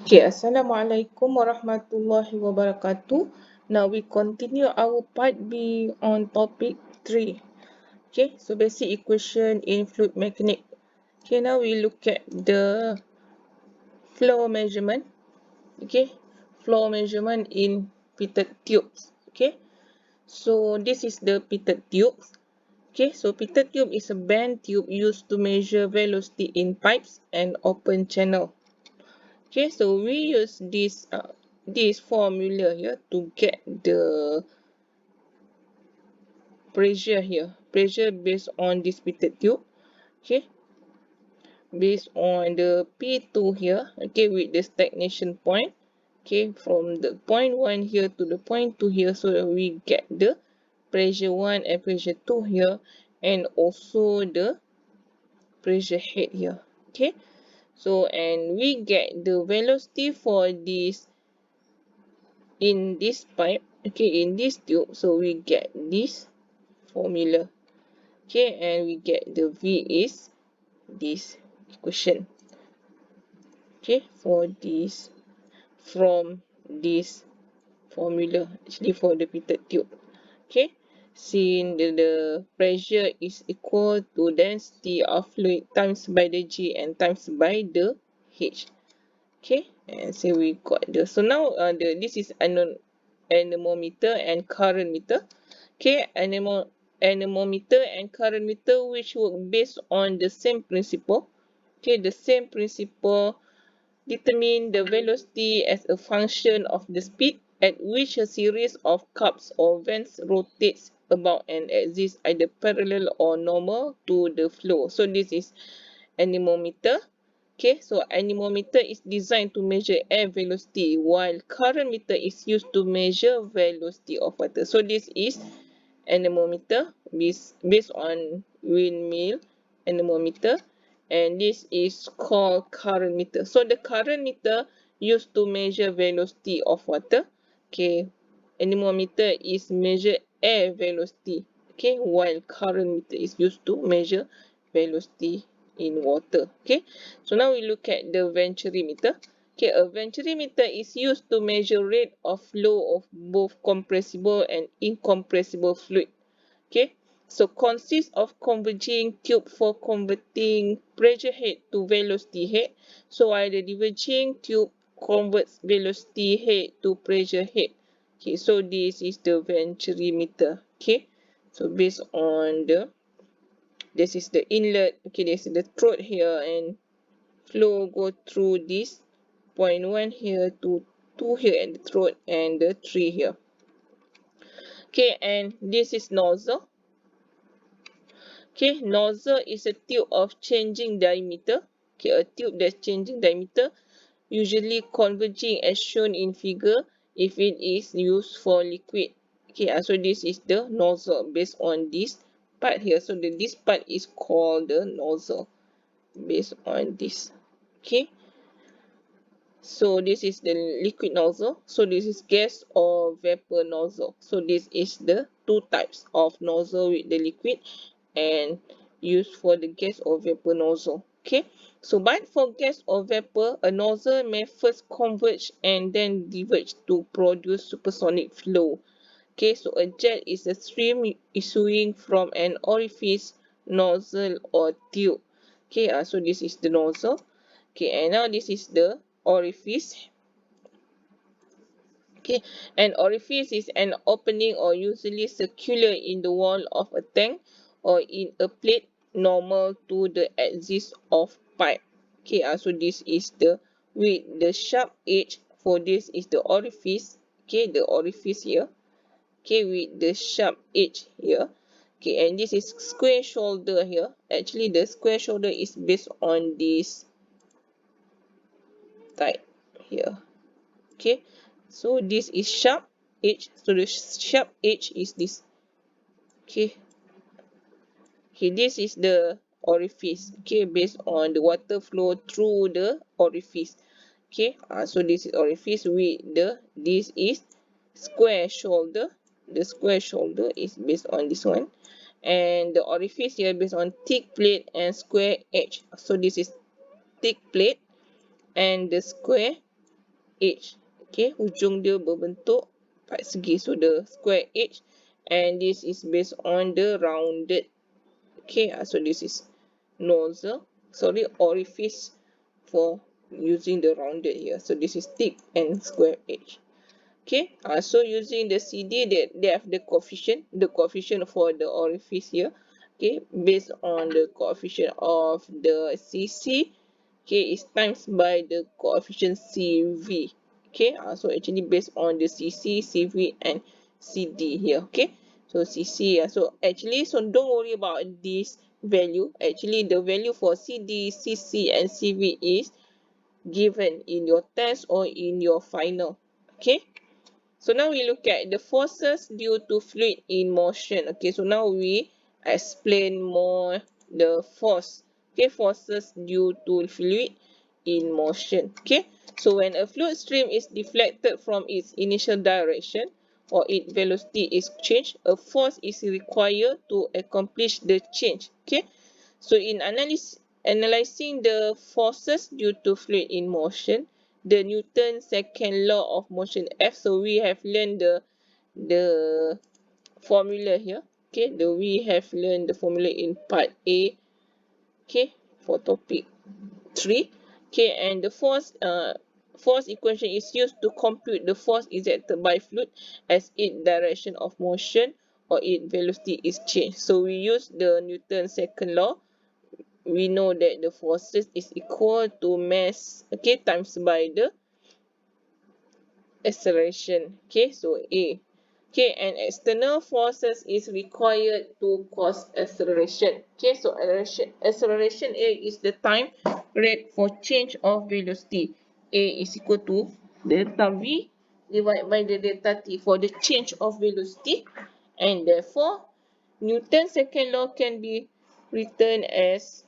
Okay, Assalamualaikum warahmatullahi wabarakatuh. Now we continue our part B on topic 3. Okay, so basic equation in fluid mechanics. Okay, now we look at the flow measurement. Okay, flow measurement in pitted tubes. Okay, so this is the pitted tube. Okay, so pitted tube is a bent tube used to measure velocity in pipes and open channel. Okay, so we use this formula here to get the pressure here. Pressure based on this pitted tube. Okay, based on the P2 here. Okay, with the stagnation point. Okay, from the point 1 here to the point 2 here, so that we get the pressure 1 and pressure 2 here, and also the pressure head here. Okay, so and we get the velocity for this in this pipe, okay, in this tube. So we get this formula, okay, and we get the V is this equation, okay, for this from this formula, actually for the pitted tube. Okay, since the pressure is equal to density of fluid times by the G and times by the H. Okay, and so we got the, so now this is anemometer and current meter. Okay, anemometer and current meter, which work based on the same principle. Okay, the same principle determine the velocity as a function of the speed at which a series of cups or vents rotates about and axis either parallel or normal to the flow. So this is anemometer. Okay, so anemometer is designed to measure air velocity, while current meter is used to measure velocity of water. So this is anemometer based on windmill anemometer, and this is called current meter. So the current meter used to measure velocity of water. Okay, anemometer is measure air velocity. Okay, while current meter is used to measure velocity in water. Okay, so now we look at the Venturi meter. Okay, a Venturi meter is used to measure rate of flow of both compressible and incompressible fluid. Okay, so consists of converging tube for converting pressure head to velocity head. So while the diverging tube converts velocity head to pressure head. Okay, so this is the Venturi meter. Okay, so based on the, this is the inlet. Okay, this is the throat here, and flow go through this point 1 here to 2 here at the throat and the 3 here. Okay, and this is nozzle. Okay, nozzle is a tube of changing diameter. Okay, a tube that's changing diameter, usually converging as shown in figure if it is used for liquid. Okay, so this is the nozzle based on this part here. So this part is called the nozzle based on this. Okay, so this is the liquid nozzle. So this is gas or vapor nozzle. So this is the two types of nozzle with the liquid and used for the gas or vapor nozzle. Okay, so but for gas or vapor, a nozzle may first converge and then diverge to produce supersonic flow. Okay, so a jet is a stream issuing from an orifice, nozzle or tube. Okay, so this is the nozzle. Okay, and now this is the orifice. Okay, an orifice is an opening or usually circular in the wall of a tank or in a plate normal to the axis of pipe. Okay, so this is the, with the sharp edge, for this is the orifice. Okay, the orifice here. Okay, with the sharp edge here. Okay, and this is square shoulder here. Actually, the square shoulder is based on this type here. Okay, so this is sharp edge, so the sharp edge is this. Okay, okay, this is the orifice. Okay, based on the water flow through the orifice. Okay, so this is orifice with the, this is square shoulder. The square shoulder is based on this one, and the orifice here based on thick plate and square edge. So this is thick plate and the square edge. Okay, hujung dia berbentuk empat segi. So the square edge, and this is based on the rounded. Okay, so this is nozzle, sorry, orifice for using the rounded here. So this is thick and square edge. Okay, so using the CD, they have the coefficient for the orifice here. Okay, based on the coefficient of the CC, okay, is times by the coefficient CV. Okay, so actually based on the CC, CV, and CD here. Okay, so CC, so actually, so don't worry about this value. Actually, the value for CD, CC, and CV is given in your test or in your final. Okay. So now we look at the forces due to fluid in motion. Okay, so now we explain more the force. Okay, forces due to fluid in motion. Okay, so when a fluid stream is deflected from its initial direction or its velocity is changed, a force is required to accomplish the change. Okay, so in analyzing the forces due to fluid in motion, the Newton's second law of motion F. So we have learned the formula here. Okay, we have learned the formula in part A. Okay, for topic 3. Okay, and the force equation is used to compute the force exerted by fluid as its direction of motion or its velocity is changed. So we use the Newton's second law. We know that the forces is equal to mass, okay, times by the acceleration. Okay, so A. Okay, and external forces is required to cause acceleration. Okay, so acceleration A is the time rate for change of velocity. A is equal to delta V divided by the delta T for the change of velocity, and therefore Newton's second law can be written as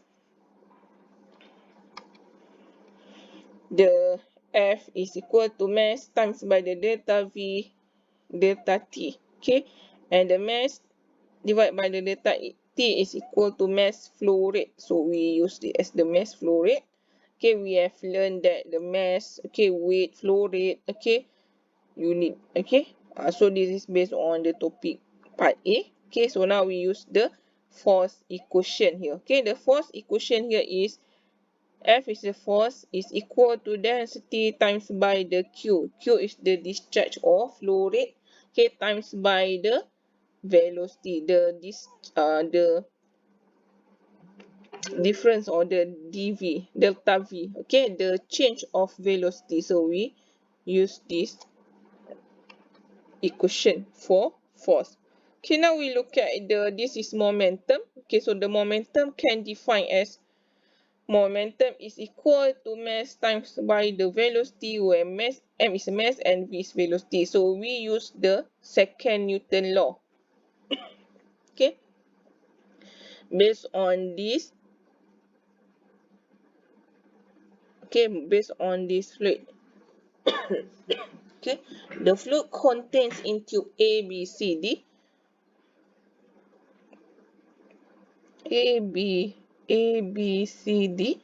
the F is equal to mass times by the delta V delta T. Okay, and the mass divided by the delta T is equal to mass flow rate. So we use it as the mass flow rate. Okay, we have learned that the mass, okay, weight, flow rate, okay, unit. Okay, so this is based on the topic part A. Okay, so now we use the force equation here. Okay, the force equation here is F is the force is equal to density times by the Q. Q is the discharge or flow rate. Okay, times by the velocity. The difference or the dv, delta V. Okay, the change of velocity. So we use this equation for force. Okay, now we look at this is momentum. Okay, so the momentum can define as momentum is equal to mass times by the velocity, where mass m is mass and v is velocity. So we use the second Newton law. Okay, based on this, okay, based on this fluid. Okay, the fluid contains in tube A, B, C, D. A, B, C, D.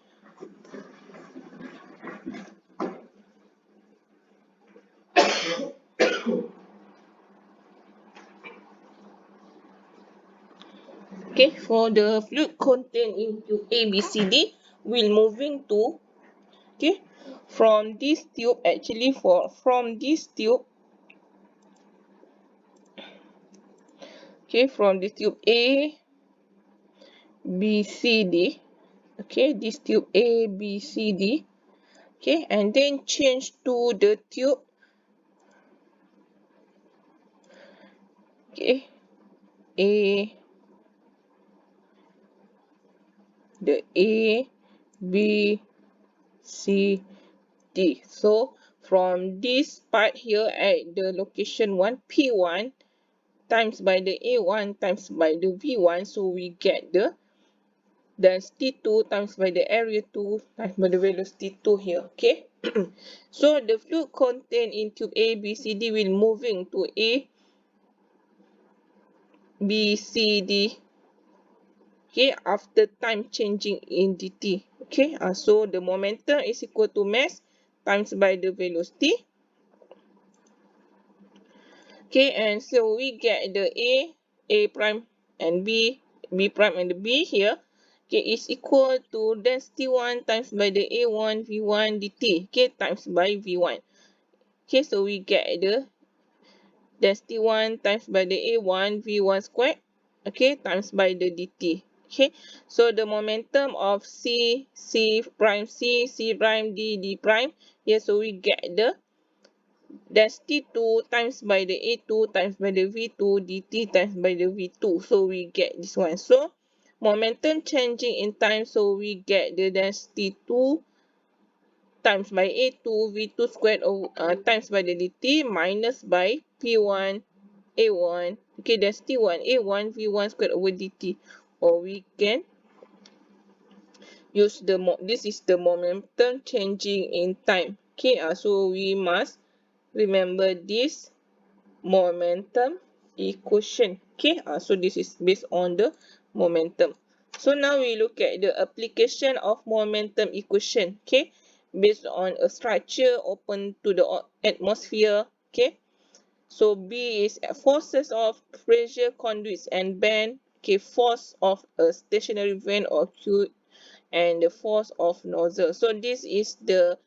Okay, for the fluid contained in tube A, B, C, D, we'll moving to, okay, from this tube, actually from this tube, okay, from this tube A, B, C, D, okay, this tube A, B, C, D, okay, and then change to the tube, okay, A, the A, B, C, D. So from this part here at the location 1, P1 times by the A1 times by the V1, so we get the density 2 times by the area 2 times by the velocity 2 here. Okay, so the fluid contained in tube A, B, C, D will moving to A, B, C, D, okay, after time changing in dt. Okay, so the momentum is equal to mass times by the velocity. Okay, and so we get the A prime and B prime and the B here, okay, is equal to density 1 times by the A1 V1 dt, okay, times by V1. Okay, so we get the density 1 times by the A1 V1 squared, okay, times by the dt. Okay, so the momentum of C prime C prime D prime here, so we get the density 2 times by the A2 times by the V2 dt times by the V2. So we get this one. So momentum changing in time, so we get the density 2 times by A2 V2 squared times by the dt minus by P1 A1, okay, density 1 A1 V1 squared over dt. Or we can use this is the momentum changing in time. Okay, so we must remember this momentum equation. Okay, so this is based on the momentum. So now we look at the application of momentum equation. Okay, based on a structure open to the atmosphere. Okay, so B is forces of pressure conduits and band. Okay, force of a stationary vane or Q, and the force of nozzle. So this is the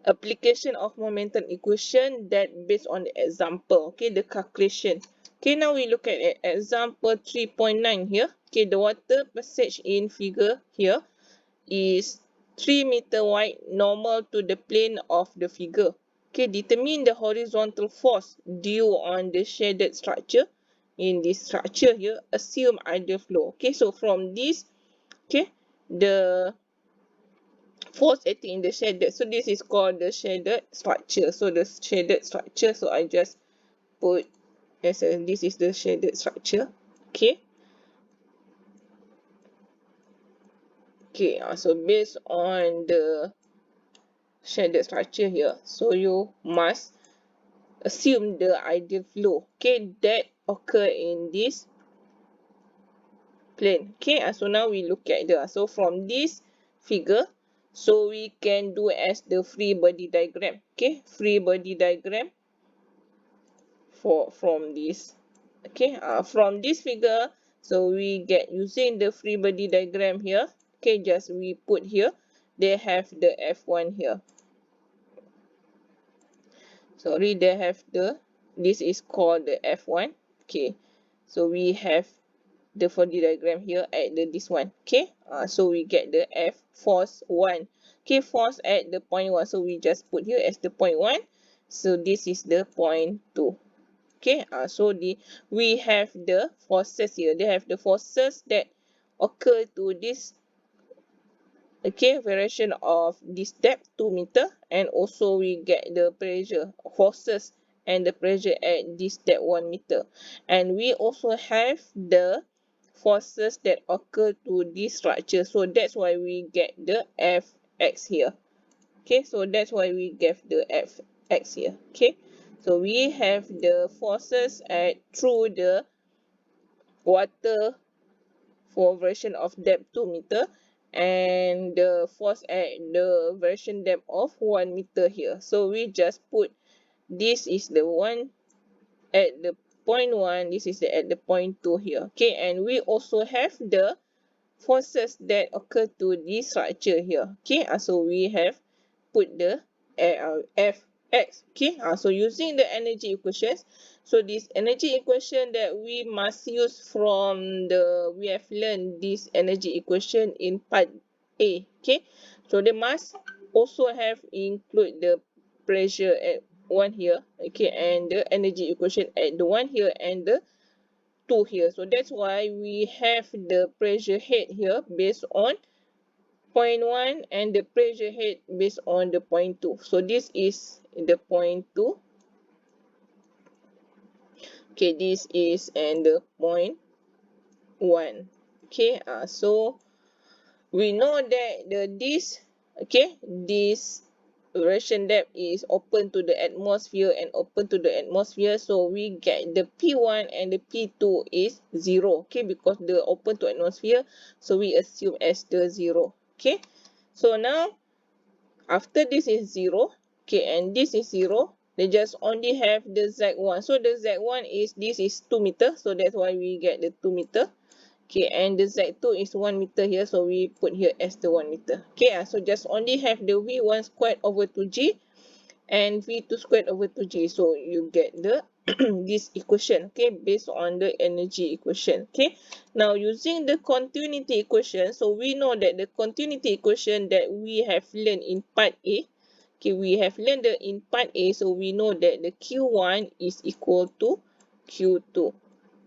application of momentum equation that based on the example, okay, the calculation. Okay, now we look at example 3.9 here. Okay, the water passage in figure here is 3 meter wide, normal to the plane of the figure. Okay, determine the horizontal force due on the shaded structure. In this structure here, assume ideal flow. Okay, so from this, okay, the force acting in the shaded, so this is called the shaded structure. So the shaded structure, so I just put as a, this is the shaded structure. Okay, so based on the shaded structure here, so you must assume the ideal flow, okay, that occur in this plane. Okay, so now we look at the, so from this figure, so we can do as the free body diagram. Okay, free body diagram from this. Okay, from this figure, so we get using the free body diagram here. Okay, just we put here, they have the F1 here. Sorry, they have the, this is called the F1. Okay, so we have the 4D diagram here at the this one. Okay, so we get the F force 1. Okay, force at the point 1, so we just put here as the point 1. So this is the point 2. Okay, so we have the forces here. They have the forces that occur to this, okay, variation of this depth 2 meter, and also we get the pressure forces and the pressure at this depth 1 meter, and we also have the forces that occur to this structure. So that's why we get the Fx here. Okay, so that's why we get the Fx here. Okay, so we have the forces at through the water for version of depth 2 meter, and the force at the version depth of 1 meter here. So we just put, this is the one at the point 1, this is the at the point 2 here. Okay, and we also have the forces that occur to this structure here. Okay, so we have put the Fx. Okay, so using the energy equations, so this energy equation that we must use from the, we have learned this energy equation in part A. Okay, so they must also have include the pressure at one here, okay, and the energy equation at the one here and the 2 here. So that's why we have the pressure head here based on point 1 and the pressure head based on the point 2. So this is the point 2. Okay, this is and the point 1. Okay, so we know that this, okay, this variation depth is open to the atmosphere and open to the atmosphere, so we get the P1 and the P2 is 0. Okay, because the open to atmosphere, so we assume as the 0. Okay, so now after this is 0, okay, and this is 0, they just only have the Z1. So the Z1 is, this is 2 meter, so that's why we get the 2 meter. Okay, and the Z2 is 1 meter here, so we put here as the 1 meter. Okay, so just only have the V1 squared over 2G and V2 squared over 2G. So you get the this equation, okay, based on the energy equation. Okay, now using the continuity equation, so we know that the continuity equation that we have learned in part A, okay, we have learned in part A, so we know that the Q1 is equal to Q2.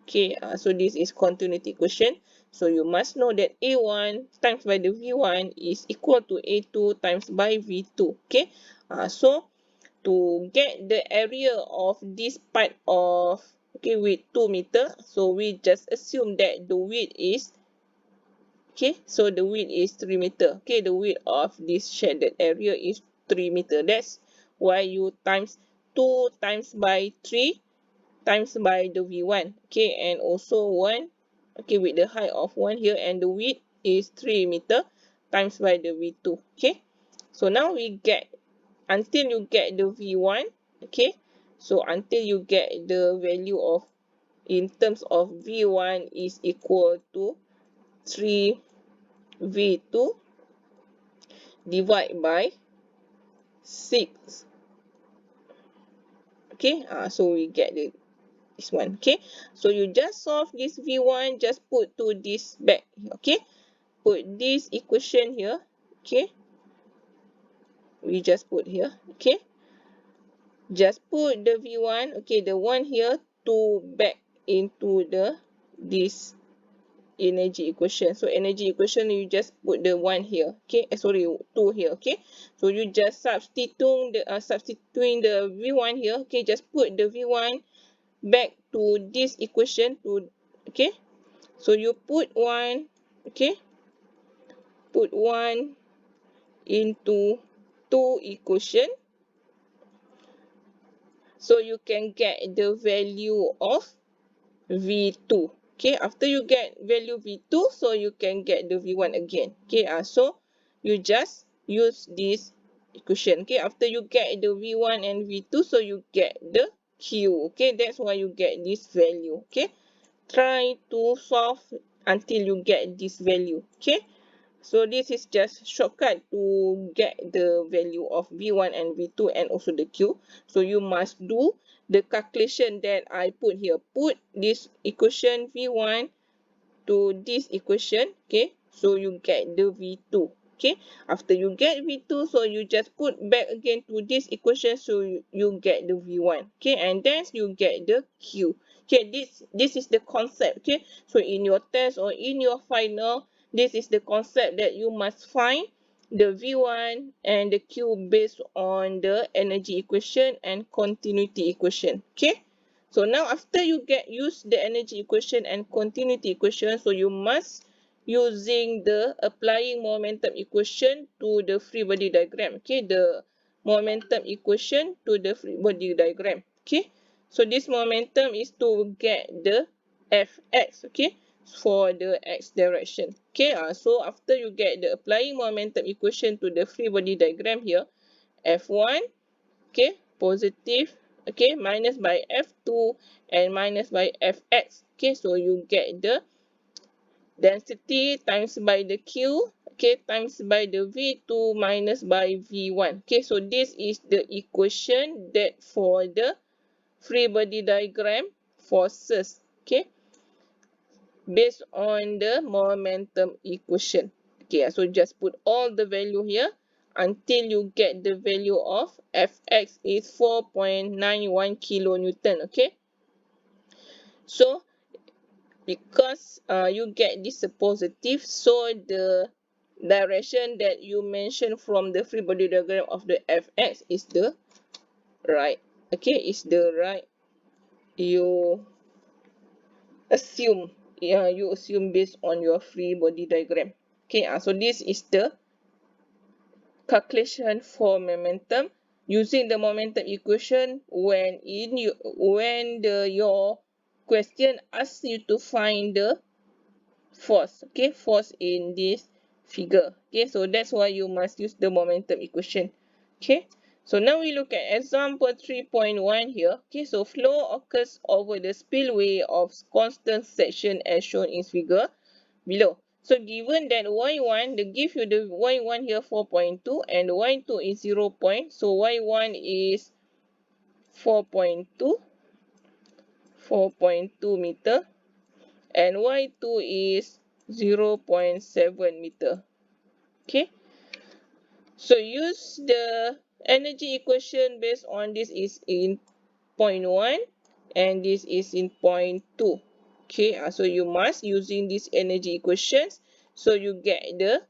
Okay, so this is continuity equation. So you must know that A1 times by the V1 is equal to A2 times by V2. Okay, so to get the area of this part of, okay, with 2 meter, so we just assume that the width is, okay, so the width is 3 meter. Okay, the width of this shaded area is 3 meter. That's why you times 2 times by 3 times by the V1, okay, and also 1, okay, with the height of 1 here, and the width is 3 meter times by the V2. Okay, so now we get, until you get the V1, okay, so until you get the value of, in terms of V1 is equal to 3V2 divided by 6. Okay, so we get this one. Okay, so you just solve this V1, just put to this back. Okay, put this equation here. Okay, we just put here. Okay, just put the V1, okay, the one here, to back into the this energy equation. So energy equation, you just put the 1 here. Okay, sorry, 2 here. Okay, so you just substituting the V1 here. Okay, just put the V1 back to this equation to, okay, so you put 1, okay, put 1 into 2 equation, so you can get the value of V2. Okay, after you get value V2, so you can get the V1 again. Okay, so you just use this equation. Okay, after you get the V1 and V2, so you get the Q. Okay, that's why you get this value. Okay, try to solve until you get this value. Okay, so this is just shortcut to get the value of V1 and V2 and also the Q. So you must do the calculation that I put here. Put this equation V1 to this equation. Okay, so you get the V2. Okay, after you get V2, so you just put back again to this equation, so you get the V1. Okay, and then you get the Q. Okay, this is the concept. Okay, so in your test or in your final, this is the concept that you must find the V1 and the Q based on the energy equation and continuity equation. Okay, so now after you use the energy equation and continuity equation, so you must using the applying momentum equation to the free body diagram. Okay, the momentum equation to the free body diagram. Okay, so this momentum is to get the Fx, okay, for the x direction. Okay, so after you get the applying momentum equation to the free body diagram here, F1, okay, positive, okay, minus by F2 and minus by Fx. Okay, so you get the density times by the Q, okay, times by the V2 minus by V1. Okay, so this is the equation that for the free body diagram forces, okay, based on the momentum equation. Okay, so just put all the value here until you get the value of Fx is 4.91 kilonewton. Okay, so because you get this positive, so the direction that you mention from the free body diagram of the Fx is the right. Okay, is the right. You assume, yeah, you assume based on your free body diagram. Okay, so this is the calculation for momentum using the momentum equation when your question asks you to find the force, okay, force in this figure. Okay, so that's why you must use the momentum equation. Okay, so now we look at example 3.1 here. Okay, so flow occurs over the spillway of constant section as shown in figure below. So given that y1, they give you the y1 here 4.2 and y2 is 0. So y1 is 4.2 meter and y2 is 0.7 meter. Okay, so use the energy equation based on this is in point 1 and this is in point 2. Okay, so you must using these energy equations, so you get the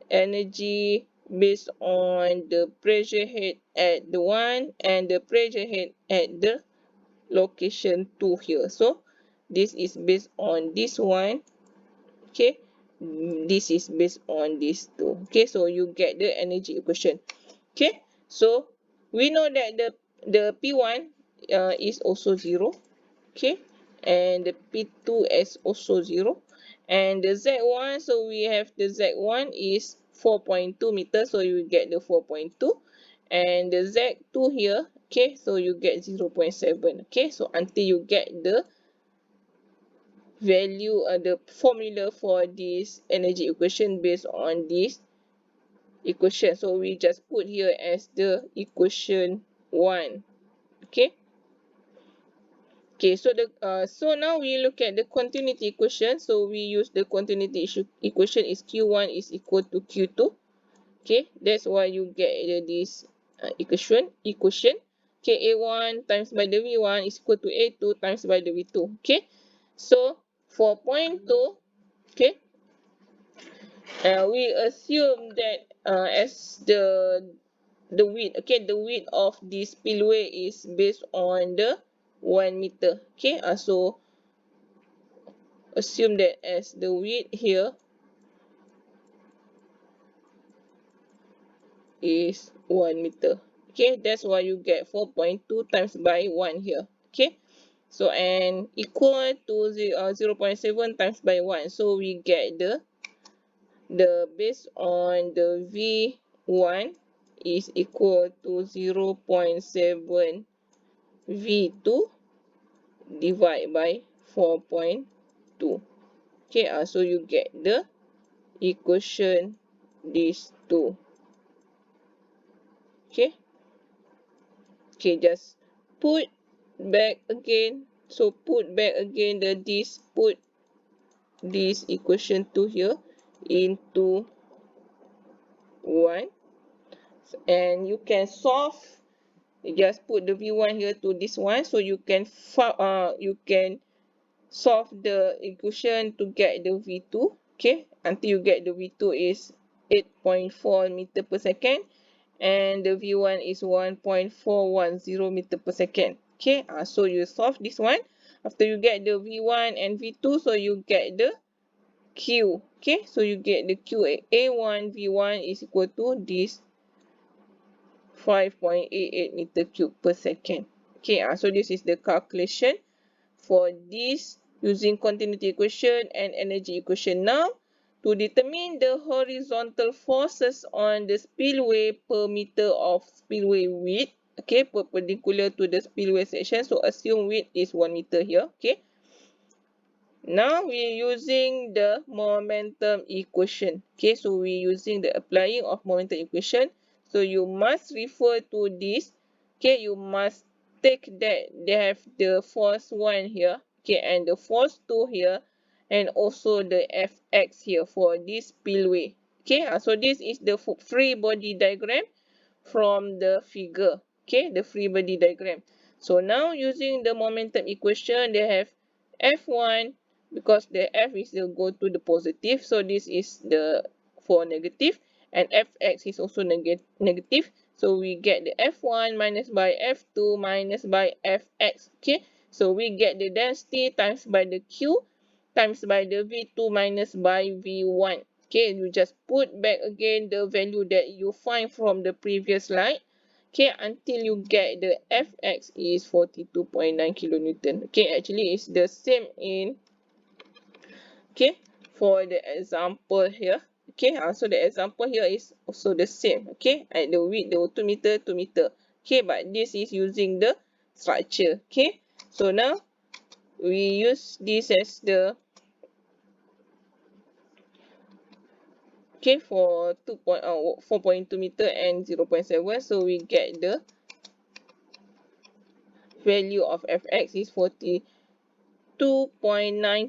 energy based on the pressure head at the 1 and the pressure head at the location 2 here. So this is based on this one. Okay, this is based on this two. Okay, so you get the energy equation. Okay, so we know that the P1 is also 0. Okay, and the P2 is also 0, and the Z1, so we have the Z1 is 4.2 meters, so you get the 4.2, and the Z2 here, okay, so you get 0.7. Okay, so until you get the value, the formula for this energy equation based on this equation, so we just put here as the equation 1. Okay, okay, so so now we look at the continuity equation. So we use the continuity equation is Q1 is equal to Q2. Okay, that's why you get this equation. Okay, A1 times by the V1 is equal to A2 times by the V2. Okay, so for point 2, okay, we assume that as the width, okay, the width of this spillway is based on the 1 meter. Okay, so assume that as the width here is 1 meter. Okay, that's why you get 4.2 times by 1 here. Okay, so and equal to 0.7 times by 1. So we get the based on the V1 is equal to 0.7 V2 divided by 4.2. Okay, so you get the equation these two. Okay, okay, just put back again. So put back again put this equation 2 here into 1, and you can solve. You just put the V1 here to this one, so you can solve the equation to get the V2. Okay, until you get the V2 is 8.4 meter per second and the V1 is 1.410 meter per second. Okay, so you solve this one. After you get the V1 and V2, so you get the Q. Okay, so you get the Q. A1 V1 is equal to this 5.88 meter cube per second. Okay, so this is the calculation for this using continuity equation and energy equation. Now, to determine the horizontal forces on the spillway per meter of spillway width, okay, perpendicular to the spillway section. So assume width is 1 meter here. Okay, now we're using the momentum equation. Okay, so we're using the applying of momentum equation. So you must refer to this. Okay, you must take that they have the force 1 here. Okay, and the force 2 here, and also the Fx here for this spillway. Okay, so this is the free body diagram from the figure. Okay, the free body diagram. So now using the momentum equation, they have F1 because the F is will go to the positive. So this is the for negative, and Fx is also negative. So we get the F1 minus by F2 minus by Fx. Okay, so we get the density times by the Q times by the V2 minus by V1. Okay, you just put back again the value that you find from the previous slide. Okay, until you get the Fx is 42.9 kilonewton. Okay, actually it's the same in, okay, for the example here. Okay, so the example here is also the same. Okay, at the width, the 2 meter, 2 meter. Okay, but this is using the structure. Okay, so now we use this as the okay for 4.2 meter and 0.7. So we get the value of Fx is 42.9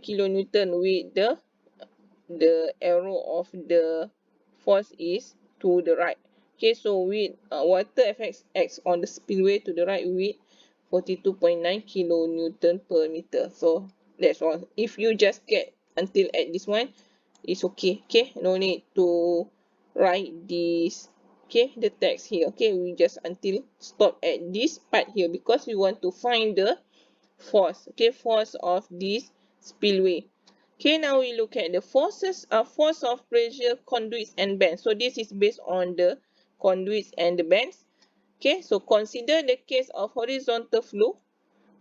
kilonewton with the arrow of the force is to the right. Okay, so with water affects X on the spillway to the right with 42.9 kilonewton per meter. So that's all. If you just get until at this one, it's okay. Okay, no need to write this. Okay, the text here. Okay, we just until stop at this part here because we want to find the force. Okay, force of this spillway. Okay, now we look at the forces of force of pressure, conduits and bands. So this is based on the conduits and the bands. Okay, so consider the case of horizontal flow.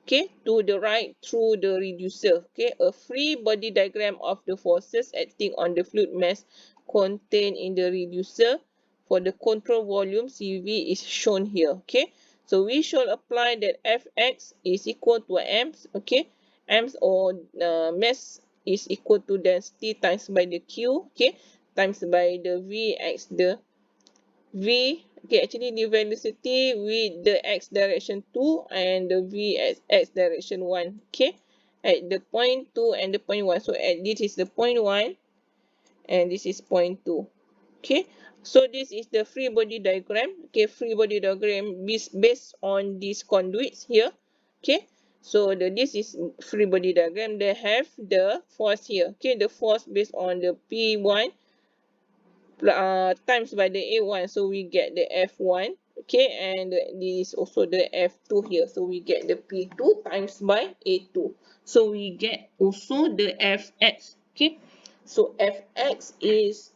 Okay, to the right through the reducer. Okay, a free body diagram of the forces acting on the fluid mass contained in the reducer for the control volume CV is shown here. Okay, so we shall apply that Fx is equal to amps. Okay, amps or mass is equal to density times by the Q. Okay, times by the Vx the V, okay, actually the velocity with the x direction 2 and the V as x direction 1, okay, at the point 2 and the point 1. So at this is the point 1 and this is point 2, okay. So this is the free body diagram, okay, free body diagram based on these conduits here, okay. So this is free body diagram. They have the force here, okay, the force based on the P1 times by the A1, so we get the F1, okay, and this is also the F2 here, so we get the P2 times by A2, so we get also the Fx, okay. So Fx is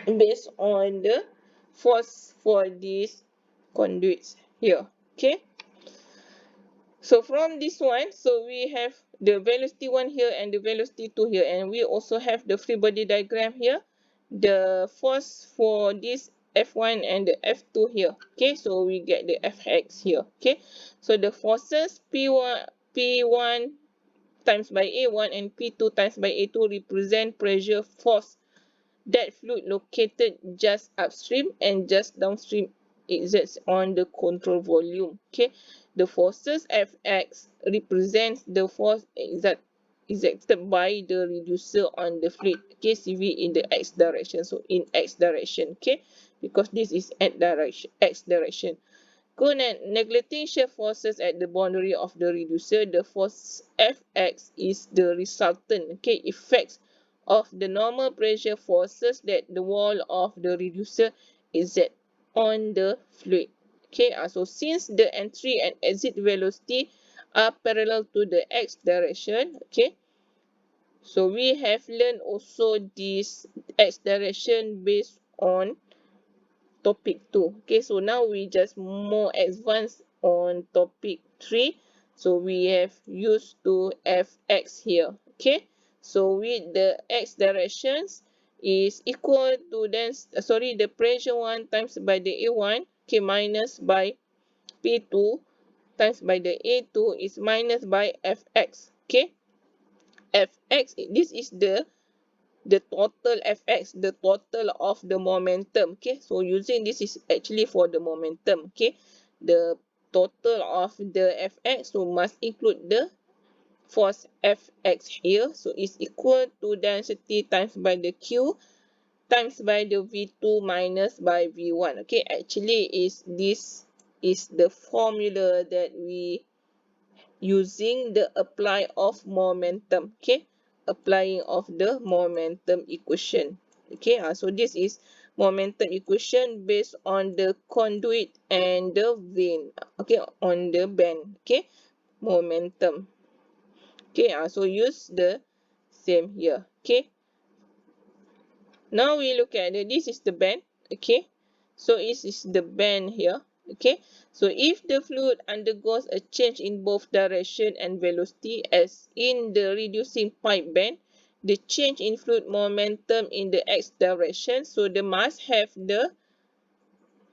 based on the force for these conduits here, okay. So from this one, so we have the velocity 1 here and the velocity 2 here, and we also have the free body diagram here, the force for this F1 and the F2 here. Okay, so we get the Fx here. Okay, so the forces P1 times by A1 and P2 times by A2 represent pressure force that fluid located just upstream and just downstream exerts on the control volume. Okay, the forces Fx represents the force exerted by the reducer on the fluid. Okay, CV in the x direction. So in x direction. Okay, because this is x direction. Neglecting shear forces at the boundary of the reducer, the force Fx is the resultant, okay, effects of the normal pressure forces that the wall of the reducer exert on the fluid. Okay, so since the entry and exit velocity are parallel to the x direction, okay, so we have learned also this x direction based on topic 2. Okay, so now we just more advanced on topic 3. So we have used to Fx here. Okay, so with the x directions is equal to then the pressure 1 times by the A1, okay, minus by P2 times by the A2 is minus by Fx. Okay, Fx, this is the total Fx, the total of the momentum. Okay, so using this is actually for the momentum. Okay, the total of the Fx, so must include the force Fx here, so is equal to density times by the Q times by the V2 minus by V1. Okay, actually is this is the formula that we using the apply of momentum. Okay, applying of the momentum equation. Okay, so this is momentum equation based on the conduit and the vein. Okay, on the band. Okay, momentum. Okay, so use the same here. Okay, now we look at this is the band. Okay, so this is the band here. Okay, so if the fluid undergoes a change in both direction and velocity as in the reducing pipe band, the change in fluid momentum in the x direction. So they must have the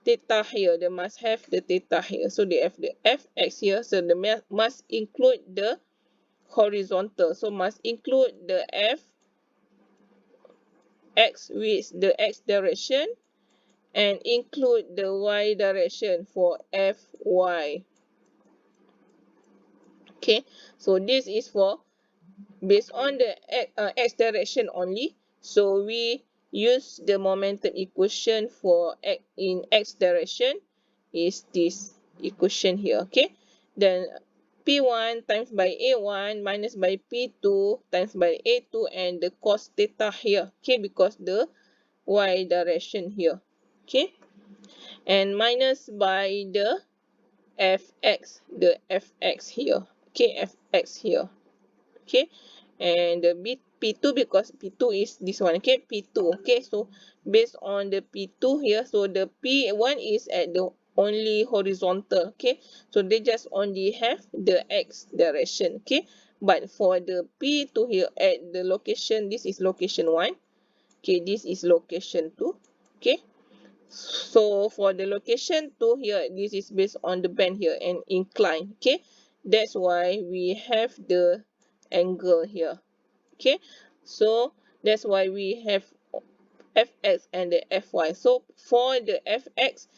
theta here. They must have the theta here. So they have the fx here. So they must include the horizontal. So must include the fx with the x direction and include the y direction for fy. Okay, so this is for based on the x direction only. So we use the momentum equation for x in x direction is this equation here. Okay, then P1 times by A1 minus by P2 times by A2 and the cos theta here. Okay, because the y direction here. Okay, and minus by the fx here. Okay, fx here. Okay, and the P2 because P2 is this one. Okay, P2. Okay, so based on the P2 here, so the P1 is at the only horizontal. Okay, so they just only have the x direction. Okay, but for the P2 here at the location, this is location 1. Okay, this is location 2. Okay, so for the location 2 here, this is based on the bend here and incline. Okay, that's why we have the angle here. Okay, so that's why we have fx and the fy. So for the fx,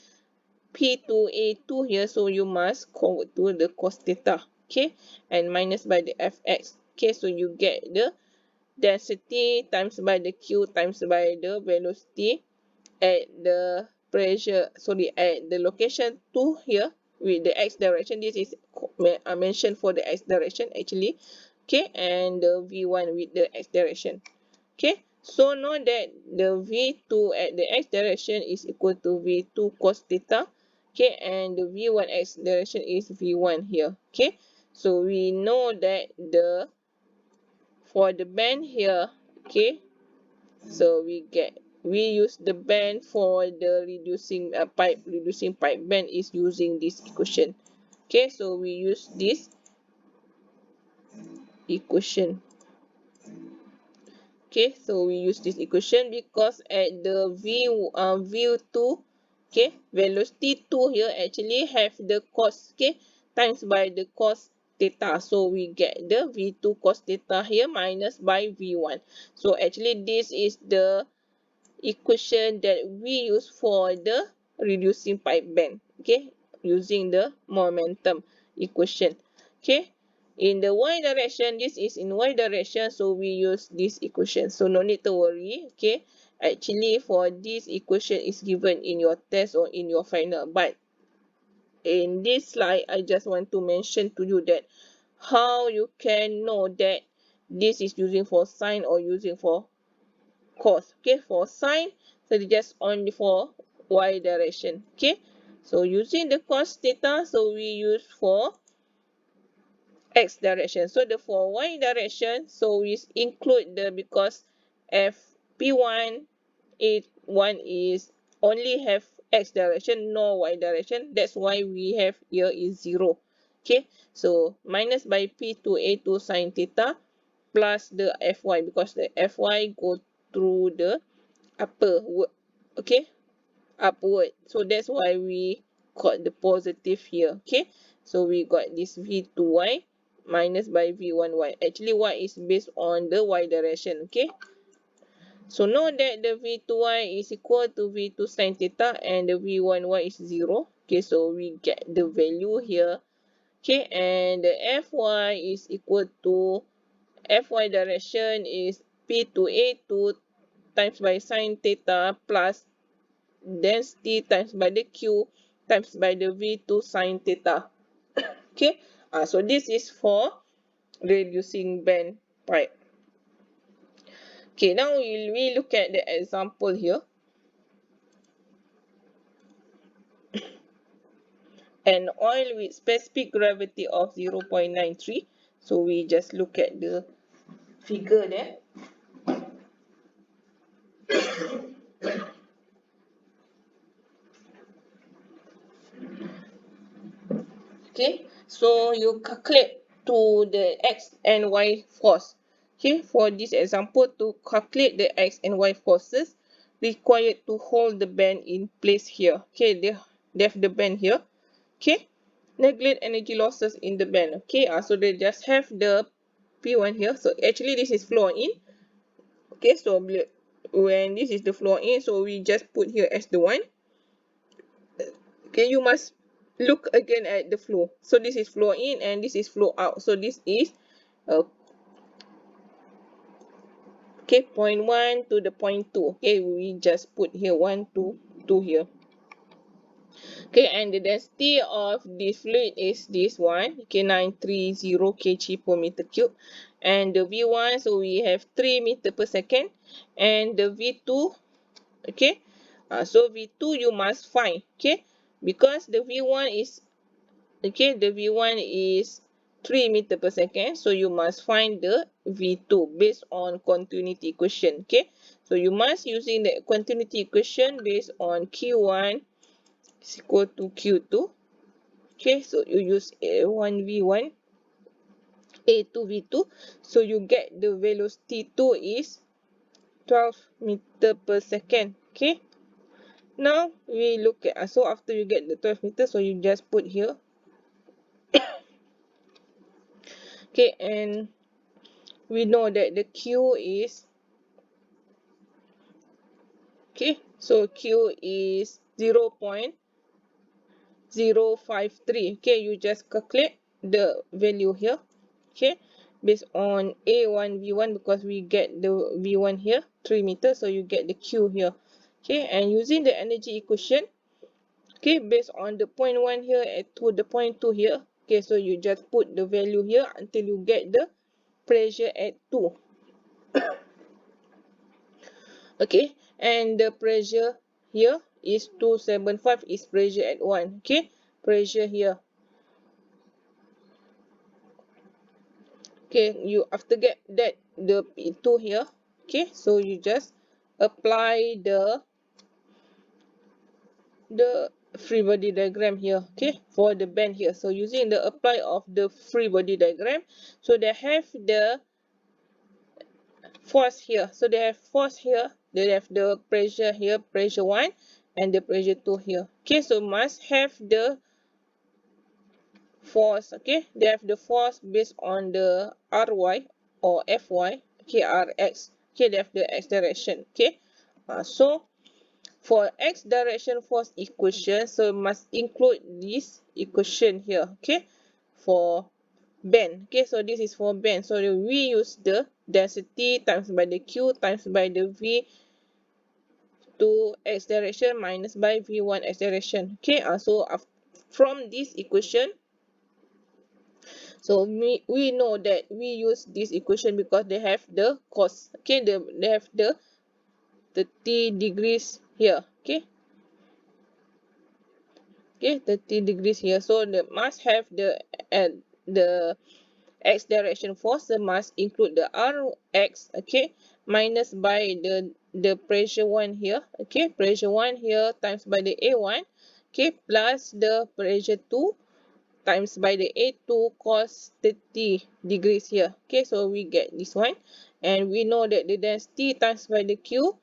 P2A2 here, so you must convert to the cos theta. Okay, and minus by the fx. Okay, so you get the density times by the q times by the velocity at the pressure, sorry, at the location 2 here with the x direction. This is mentioned for the x direction actually. Okay, and the v1 with the x direction. Okay, so know that the v2 at the x direction is equal to v2 cos theta. Okay, and the v1 x direction is v1 here. Okay, so we know that the for the bend here, okay, so we use the bend for the reducing pipe bend is using this equation. Okay, so we use this equation. Okay, so we use this equation because at the v2, okay, velocity 2 here actually have the cos, okay, times by the cos theta. So we get the v2 cos theta here minus by v1. So actually this is the equation that we use for the reducing pipe bend. Okay, using the momentum equation. Okay, in the y direction, this is in y direction, so we use this equation, so no need to worry. Okay, actually for this equation is given in your test or in your final, but in this slide I just want to mention to you that how you can know that this is using for sine or using for cos. Okay, for sine, so just only for y direction. Okay, so using the cos theta, so we use for x direction. So the for y direction, so we include the because f p1 a1 is only have x direction, no y direction. That's why we have here is 0. Okay, so minus by p2a2 sine theta plus the fy because the fy go through the upward. Okay, upward, so that's why we got the positive here. Okay, so we got this v2y minus by v1y. Actually y is based on the y direction. Okay, so know that the v2y is equal to v2 sine theta and the v1y is 0. Okay, so we get the value here. Okay, and the fy is equal to fy direction is p2a2 times by sine theta plus density times by the q times by the v2 sine theta. Okay, so this is for reducing bend pipe. Okay, now we look at the example here. An oil with specific gravity of 0.93. So we just look at the figure there. Okay, so you calculate to the x and y force. Okay, for this example, to calculate the X and Y forces required to hold the band in place here. Okay, they have the band here. Okay, neglect energy losses in the band. Okay, so they just have the P1 here. So actually this is flow in. Okay, so when this is the flow in, so we just put here as the one. Okay, you must look again at the flow. So this is flow in and this is flow out. So this is okay, point 1 to the point 2. Okay, we just put here 1 to 2 here. Okay, and the density of this fluid is this one. Okay, 930 kg per meter cube. And the V1, so we have 3 meter per second. And the V2, okay, so V2 you must find, okay, because the V1 is, okay, the V1 is 3 meter per second, so you must find the V2 based on continuity equation. Okay, so you must using the continuity equation based on Q1 is equal to Q2. Okay, so you use A1 V1, A2 V2, so you get the velocity 2 is 12 meter per second. Okay, now we look at, so after you get the 12 meters, so you just put here. Okay, and we know that the Q is, okay, so Q is 0.053. Okay, you just calculate the value here. Okay, based on A1 V1, because we get the V1 here 3 meters, so you get the Q here. Okay, and using the energy equation, okay, based on the point 1 here to the point 2 here. Okay, so you just put the value here until you get the pressure at 2. Okay, and the pressure here is 275 is pressure at 1. Okay, pressure here. Okay, you after get that the P2 here. Okay, so you just apply the free body diagram here. Okay, for the band here. So using the apply of the free body diagram, so they have the force here. So they have force here, they have the pressure here, pressure 1, and the pressure 2 here. Okay, so must have the force. Okay, they have the force based on the Ry or Fy. Okay, Rx. Okay, they have the x direction. Okay, so for x direction force equation, so must include this equation here. Okay, for band. Okay, so this is for band. So we use the density times by the Q times by the V to x direction minus by V1 x direction. Okay, so from this equation, so we know that we use this equation because they have the cos. Okay, they have the 30 degrees here. Okay, okay, 30 degrees here. So they must have the x direction force, so must include the Rx. Okay, minus by the pressure 1 here. Okay, pressure 1 here times by the A1. Okay, plus the pressure 2 times by the A2 cos 30 degrees here. Okay, so we get this one. And we know that the density times by the Q,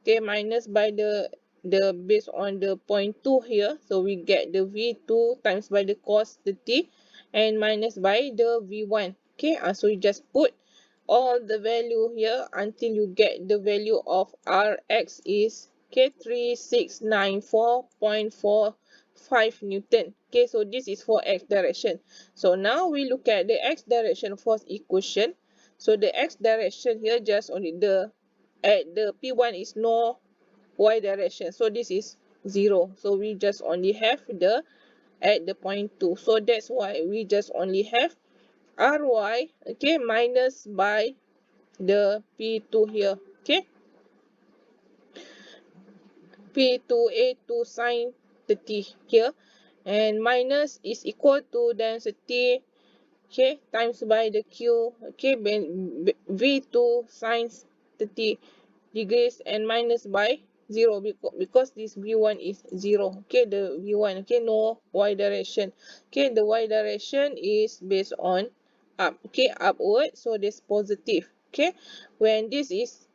okay, minus by the based on the point 2 here. So we get the V2 times by the cos 30 and minus by the V1. Okay, so you just put all the value here until you get the value of Rx is, okay, 3694.45 Newton. Okay, so this is for x direction. So now we look at the x direction force equation. So the x direction here just only at the P1 is no y direction. So this is 0. So we just only have the at the point 2. So that's why we just only have Ry, okay, minus by the P2 here. Okay, P2A2 sine 30 here, and minus is equal to density, okay, times by the Q. Okay, V2 sine 30 degrees and minus by 0 because this V1 is 0. Okay, the V1, okay, no y direction. Okay, the y direction is based on up. Okay, upward, so this positive. Okay, when this is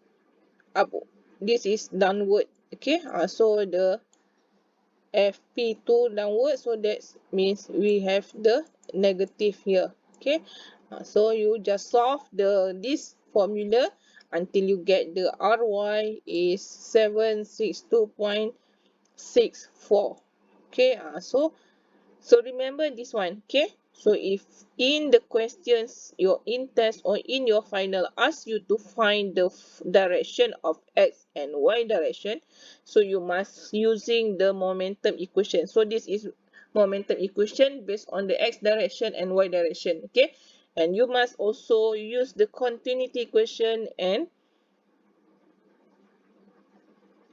up, this is downward. Okay, so the FP2 downward, so that means we have the negative here. Okay, so you just solve this formula until you get the RY is 762.64. Okay, so remember this one. Okay, so if in the questions, your in test or in your final ask you to find the direction of x and y direction, so you must using the momentum equation. So this is momentum equation based on the x direction and y direction. Okay, and you must also use the continuity equation and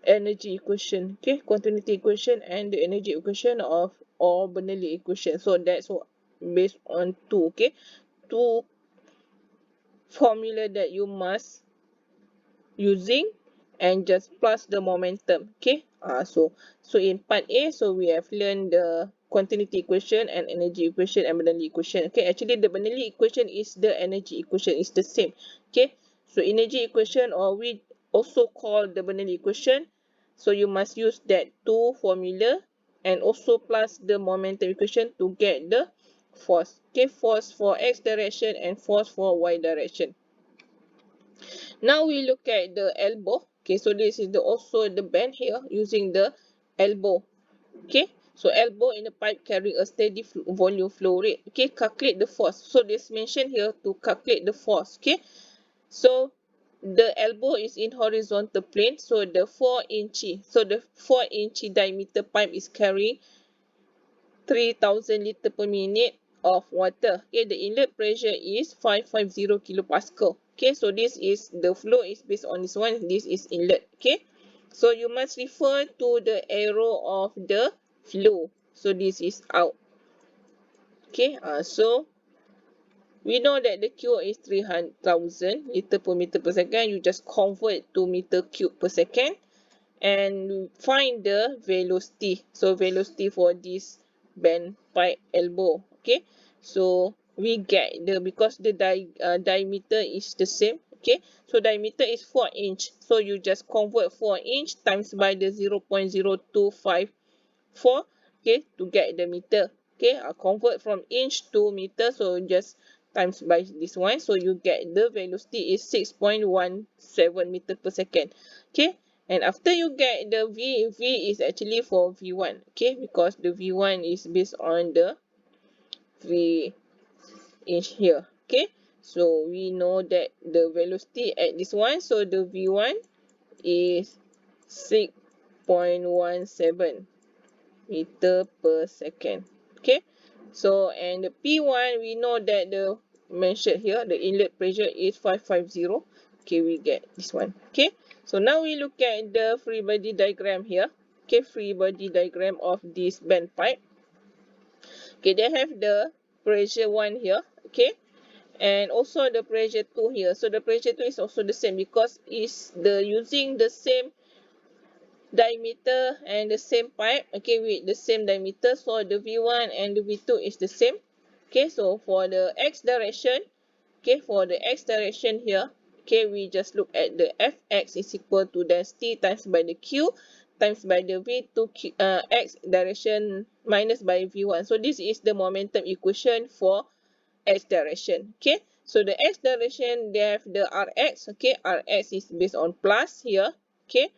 energy equation. Okay, continuity equation and the energy equation of or Bernoulli equation. So that's what based on two. Okay, two formula that you must using and just plus the momentum. Okay, so in part A, so we have learned the continuity equation and energy equation and Bernoulli equation. Okay, actually the Bernoulli equation is the energy equation, is the same. Okay, so energy equation, or we also call the Bernoulli equation, so you must use that two formula and also plus the momentum equation to get the force. Okay, force for x direction and force for y direction. Now we look at the elbow. Okay, so this is also the bend here using the elbow. Okay, so elbow in the pipe carrying a steady volume flow rate. Okay, calculate the force. So this mentioned here to calculate the force. Okay, so the elbow is in horizontal plane. So the 4-inch, so the 4-inch diameter pipe is carrying 3000 liter per minute of water. Okay, the inlet pressure is 550 kilopascal. Okay, so this is the flow is based on this one. This is inlet. Okay, so you must refer to the arrow of the flow. So this is out. Okay, so we know that the Q is 300,000 liter per meter per second. You just convert to meter cube per second and find the velocity. So velocity for this bend pipe elbow. Okay, so we get the, because the diameter is the same. Okay, so diameter is 4-inch, so you just convert 4-inch times by the 0.0254. Okay, to get the meter. Okay, I'll convert from inch to meter, so just times by this one, so you get the velocity is 6.17 meter per second. Okay, and after you get the V is actually for V1. Okay, because the V1 is based on the V inch here. Okay, so we know that the velocity at this one, so the V1 is 6.17 meter per second. Okay, so and the P1, we know that the mentioned here, the inlet pressure is 550. Okay, we get this one. Okay, so now we look at the free body diagram here. Okay, free body diagram of this bend pipe. Okay, they have the pressure 1 here. Okay, and also the pressure 2 here. So the pressure 2 is also the same because it's the using the same diameter and the same pipe. Okay, with the same diameter, so the V1 and the V2 is the same. Okay, so for the x direction, okay, for the x direction here, okay, we just look at the Fx is equal to density times by the Q times by the V2 x direction minus by V1. So this is the momentum equation for x direction. Okay, so the x direction, they have the Rx. Okay, Rx is based on plus here. Okay,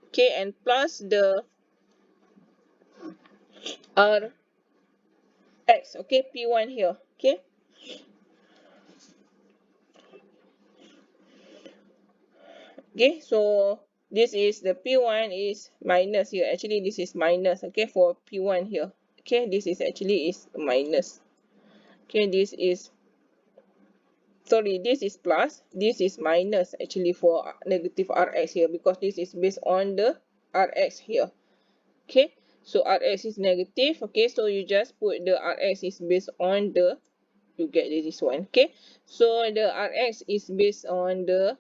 okay, and plus the Rx. Okay, P1 here. Okay, okay, so this is the P1 is minus here. Actually, this is minus. Okay, for P1 here. Okay, this is actually is minus. Okay, this is, sorry, this is plus, this is minus actually for negative Rx here, because this is based on the Rx here. Okay, so Rx is negative. Okay, so you just put the Rx is based on the, you get this one. Okay, so the Rx is based on the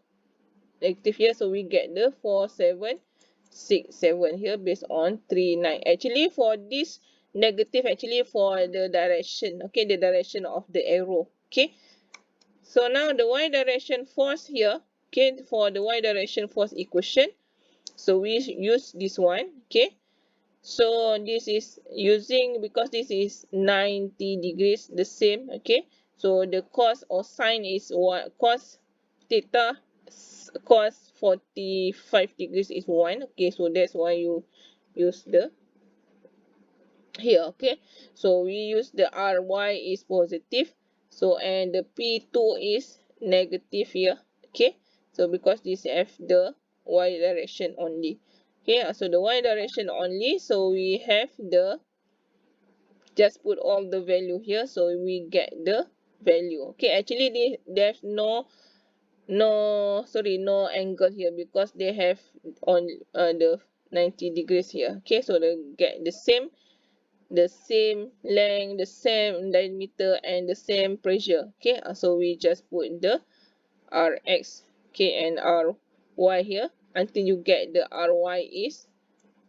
negative here, so we get the 4767 here based on 39. Actually for this negative, actually for the direction, okay, the direction of the arrow. Okay, so now the y direction force here, okay, for the y direction force equation, so we use this one, okay. So this is using, because this is 90 degrees, the same, okay. So the cos or sine is what, cos theta cos 45 degrees is 1, okay. So that's why you use the here, okay. So we use the ry is positive, so and the p2 is negative here, okay. So because this have the y direction only, okay. So the y direction only, so we have the, just put all the value here, so we get the value, okay. Actually there's no no angle here, because they have on the 90 degrees here, okay. So they get the same length, the same diameter, and the same pressure, okay. So we just put the rx, okay, and ry here until you get the ry is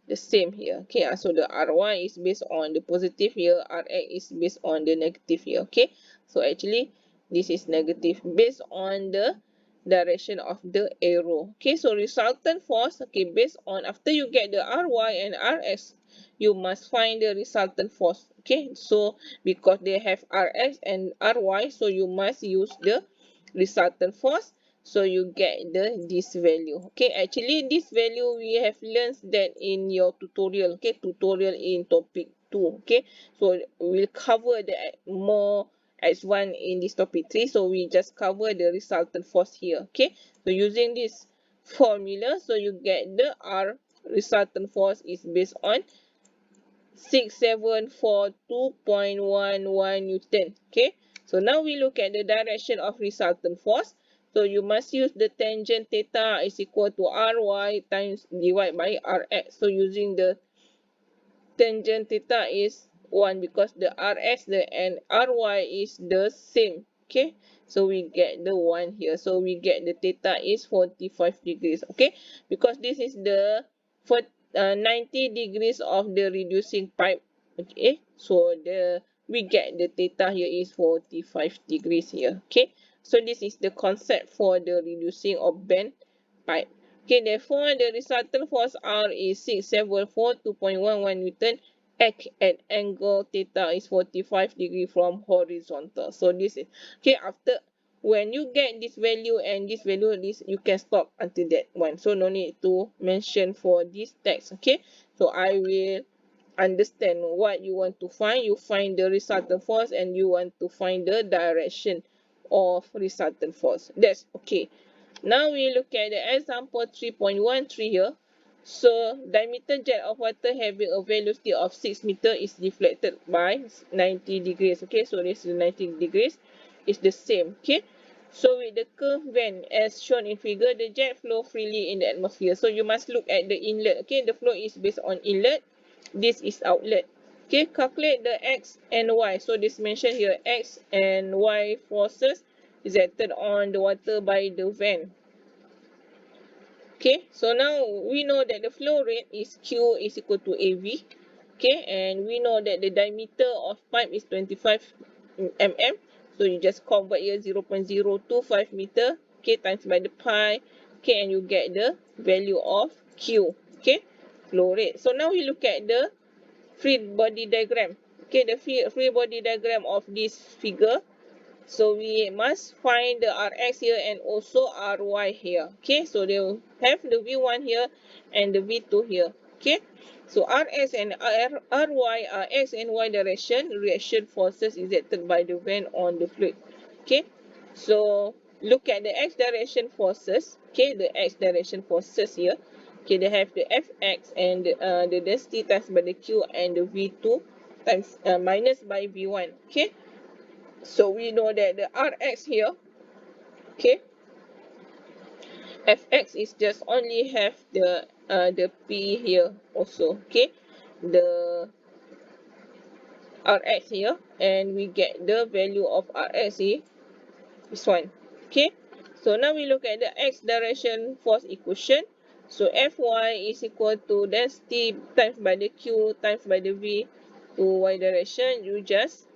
the same here, okay. So the ry is based on the positive here, rx is based on the negative here, okay. So actually this is negative based on the direction of the arrow, okay. So resultant force, okay, based on, after you get the ry and rx, you must find the resultant force, okay. So because they have rx and ry, so you must use the resultant force, so you get this value, okay. Actually this value we have learned that in your tutorial, okay, tutorial in topic 2, okay. So we'll cover the more x1 in this topic 3, so we just cover the resultant force here, okay. So using this formula, so you get the r resultant force is based on 6742.11 Newton, okay. So now we look at the direction of resultant force. So you must use the tangent theta is equal to ry times divided by rx. So using the tangent theta is 1, because the rx and ry is the same, okay. So we get the 1 here, so we get the theta is 45 degrees, okay. Because this is the 90 degrees of the reducing pipe, okay. So we get the theta here is 45 degrees here, okay. So this is the concept for the reducing of bend pipe. Okay, therefore the resultant force R is 6742.11 Newton at angle theta is 45 degree from horizontal. So this is, okay, after, when you get this value and this value, this you can stop until that one. So no need to mention for this text, okay. So I will understand what you want to find. You find the resultant force and you want to find the direction of resultant force. That's okay. Now we look at the example 3.13 here. So diameter jet of water having a velocity of 6 meter is deflected by 90 degrees. Okay, so this is 90 degrees. It's the same. Okay. So with the curved vent as shown in figure, the jet flow freely in the atmosphere. So you must look at the inlet. Okay, the flow is based on inlet. This is outlet. Okay, calculate the x and y. So this mentioned here, x and y forces exerted on the water by the vent. Okay, so now we know that the flow rate is Q is equal to AV. Okay, and we know that the diameter of pipe is 25 mm. So you just convert here 0.025 meter, okay, times by the pi, okay, and you get the value of Q, okay, flow rate. So now we look at the free body diagram. Okay, the free body diagram of this figure. So we must find the Rx here and also Ry here. Okay, so they will have the V1 here and the V2 here. Okay, so Rs and Ry are X and Y direction reaction forces exerted by the vent on the fluid. Okay, so look at the X direction forces. Okay, the X direction forces here. Okay, they have the Fx and the density times by the Q and the V2 times minus by V1. Okay. So we know that the Rx here, okay, Fx is just only have the P here also, okay, the Rx here, and we get the value of Rx here, this one, okay. So now we look at the x direction force equation. So Fy is equal to density times by the Q times by the V to y direction. You just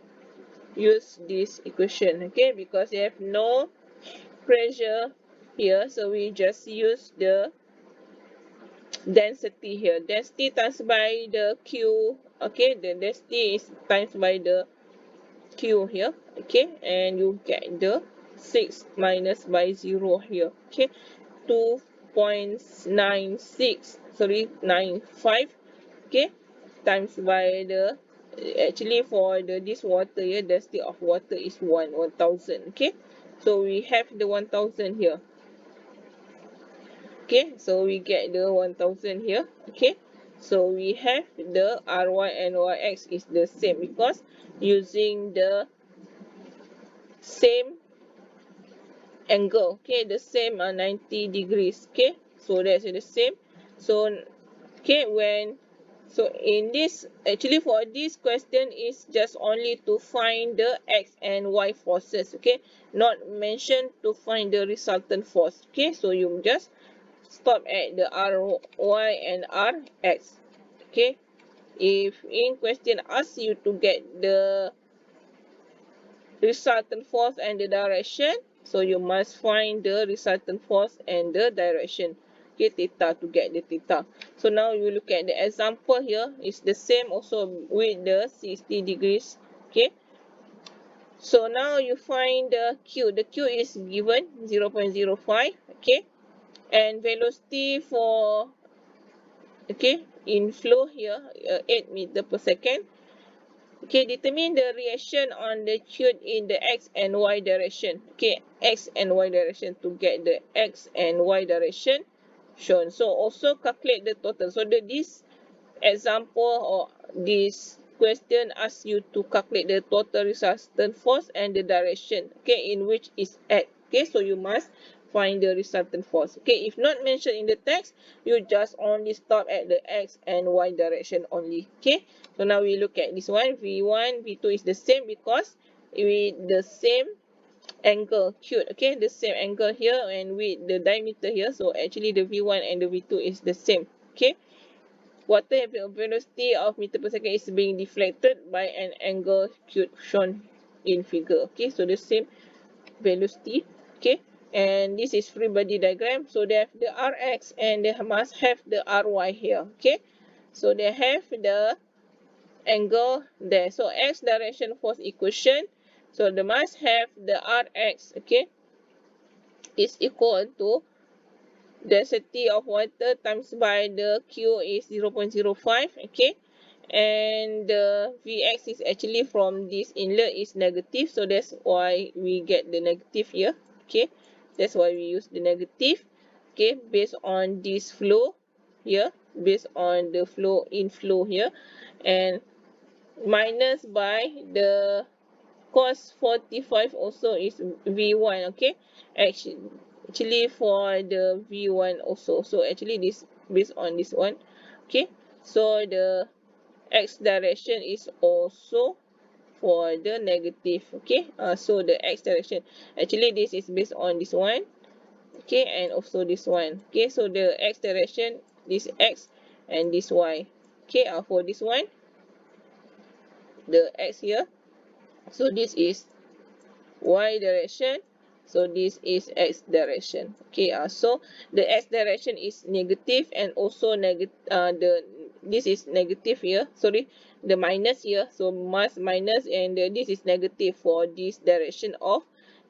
use this equation, okay, because you have no pressure here, so we just use the density here. Density times by the Q, okay, the density is times by the Q here, okay, and you get the 6 minus by 0 here, okay, 2.96, sorry, 95, okay, times by the, actually for the this water here, density of water is 1000, okay, so we have the 1000 here, okay, so we get the 1000 here, okay, so we have the ry and yx is the same because using the same angle, okay, the same 90 degrees, okay, so that's the same. So okay, when, so in this, actually for this question is just only to find the x and y forces, okay, not mentioned to find the resultant force, okay, so you just stop at the ry and rx, okay. If in question asks you to get the resultant force and the direction, so you must find the resultant force and the direction, okay, theta, to get the theta. So now you look at the example here, it's the same also with the 60 degrees, okay. So now you find the q is given 0.05, okay, and velocity for, okay, in flow here, 8 meter per second. Okay, determine the reaction on the tube in the x and y direction. Okay, x and y direction, to get the x and y direction shown. So also calculate the total. So this example or this question asks you to calculate the total resultant force and the direction, okay, in which is x. Okay, so you must find the resultant force. Okay, if not mentioned in the text, you just only stop at the x and y direction only. Okay, so now we look at this one. V1, V2 is the same because with the same angle q, okay, the same angle here and with the diameter here, so actually the V1 and the V2 is the same. Okay, water velocity of meter per second is being deflected by an angle q shown in figure. Okay, so the same velocity, okay, and this is free body diagram, so they have the rx and they must have the ry here, okay, so they have the angle there, so x direction force equation, so they must have the rx, okay, is equal to density of water times by the q is 0.05, okay, and the Vx is actually from this inlet is negative, so that's why we get the negative here, okay, that's why we use the negative, okay, based on this flow here, based on the flow inflow here, and minus by the cos 45 also is V1, okay, actually for the V1 also, so actually this based on this one, okay, so the x direction is also for the negative, okay, so the x direction, actually this is based on this one, okay, and also this one, okay, so the x direction, this x and this y, okay, for this one, the x here, so this is y direction, so this is x direction, okay, so the x direction is negative and also negative, the this is negative here, sorry, the minus here, so minus and this is negative for this direction of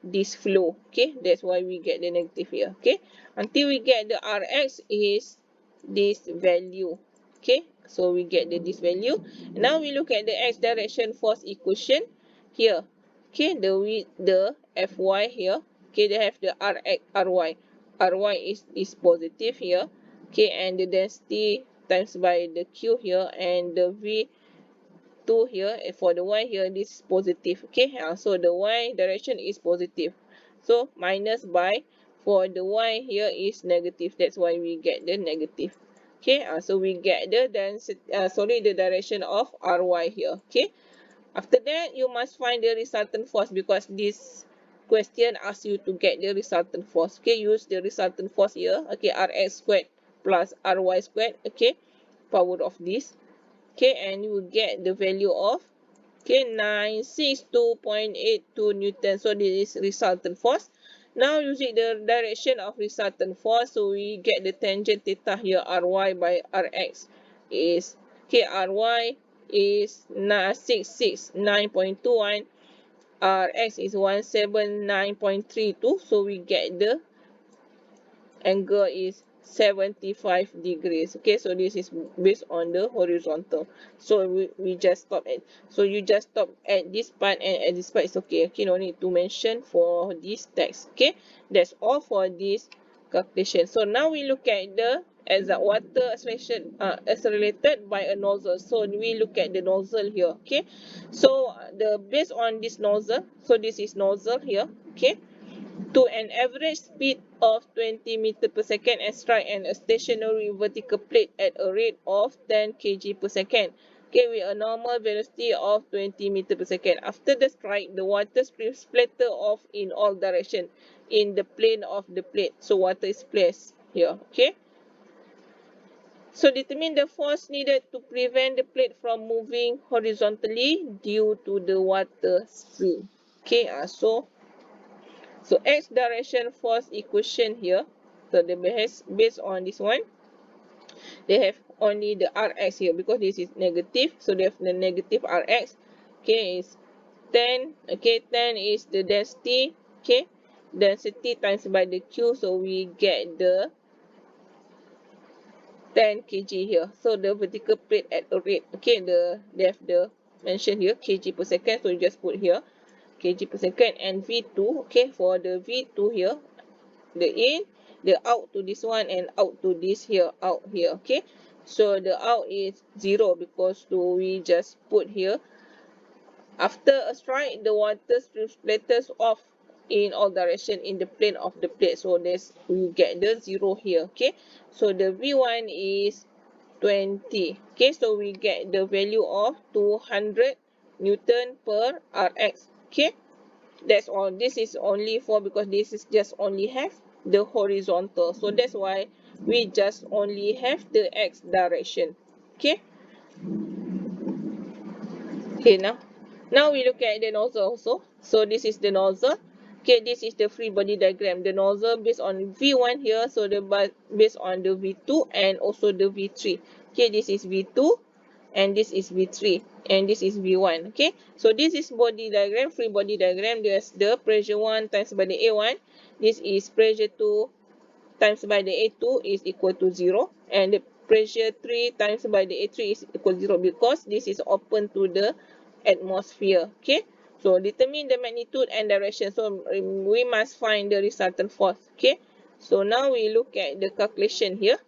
this flow, okay, that's why we get the negative here, okay, until we get the rx is this value, okay, so we get this value. Now we look at the x direction force equation here, okay, the fy here, okay, they have the rx ry is positive here, okay, and the density times by the q here and the v2 here, and for the y here this is positive, okay, so the y direction is positive, so minus by, for the y here is negative, that's why we get the negative, okay, so we get the density, sorry, the direction of ry here, okay. After that, you must find the resultant force because this question asks you to get the resultant force. Okay, use the resultant force here. Okay, Rx squared plus Ry squared. Okay, power of this. Okay, and you will get the value of Okay, 962.82 Newton. So this is resultant force. Now using the direction of resultant force, so we get the tangent theta here, Ry by Rx is, okay, Ry is 669.21, Rx is 179.32. So we get the angle is 75 degrees. Okay, so this is based on the horizontal. So we just stop at, so you just stop at this part, and at this part is okay. Okay, no need to mention for this text. Okay, that's all for this calculation. So now we look at the exact water acceleration, accelerated by a nozzle. So we look at the nozzle here. Okay, so the based on this nozzle, so this is nozzle here. Okay, to an average speed of 20 meter per second and strike a stationary vertical plate at a rate of 10 kg per second. Okay, with a normal velocity of 20 meter per second. After the strike, the water splatter off in all directions in the plane of the plate. So water is placed here. Okay. So determine the force needed to prevent the plate from moving horizontally due to the water stream. Okay, so x direction force equation here. So the based on this one, they have only the Rx here because this is negative. So they have the negative Rx. Okay, is 10. Okay, 10 is the density. Okay, density times by the Q. So we get the 10 kg here. So the vertical plate at a rate. Okay, they have the mention here kg per second. So you just put here kg per second, and V2. Okay, for the V2 here, the in, the out to this one, and out to this here, out here. Okay, so the out is 0 because we just put here after a strike the water splatters off in all direction in the plane of the plate. So this we get the 0 here. Okay, so the V1 is 20. Okay, so we get the value of 200 Newton per Rx. Okay, that's all. This is only for, because this is just only have the horizontal, so that's why we just only have the x direction. Okay, okay, now we look at the nozzle also. So this is the nozzle. Okay, this is the free body diagram. The nozzle based on V1 here, so the based on the V2 and also the V3. Okay, this is V2 and this is V3 and this is V1. Okay, so this is body diagram, free body diagram. There's the pressure 1 times by the A1. This is pressure 2 times by the A2 is equal to 0, and the pressure 3 times by the A3 is equal to 0 because this is open to the atmosphere. Okay, so determine the magnitude and direction. So we must find the resultant force. Okay, so now we look at the calculation here.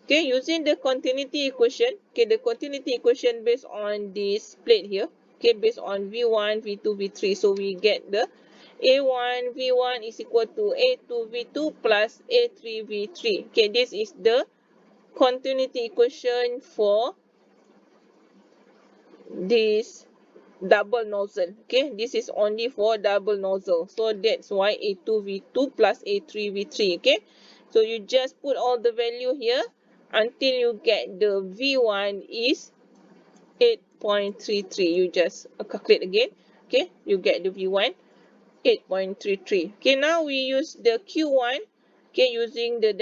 Okay, using the continuity equation. Okay, the continuity equation based on this plate here. Okay, based on V1, V2, V3. So we get the A1 V1 is equal to A2 V2 plus A3 V3. Okay, this is the continuity equation for this double nozzle. Okay, this is only for double nozzle. So that's why A2 V2 plus A3 V3. Okay, so you just put all the value here until you get the V1 is 8.33. You just calculate again. Okay, you get the V1 8.33. Okay, now we use the Q1. Okay, using the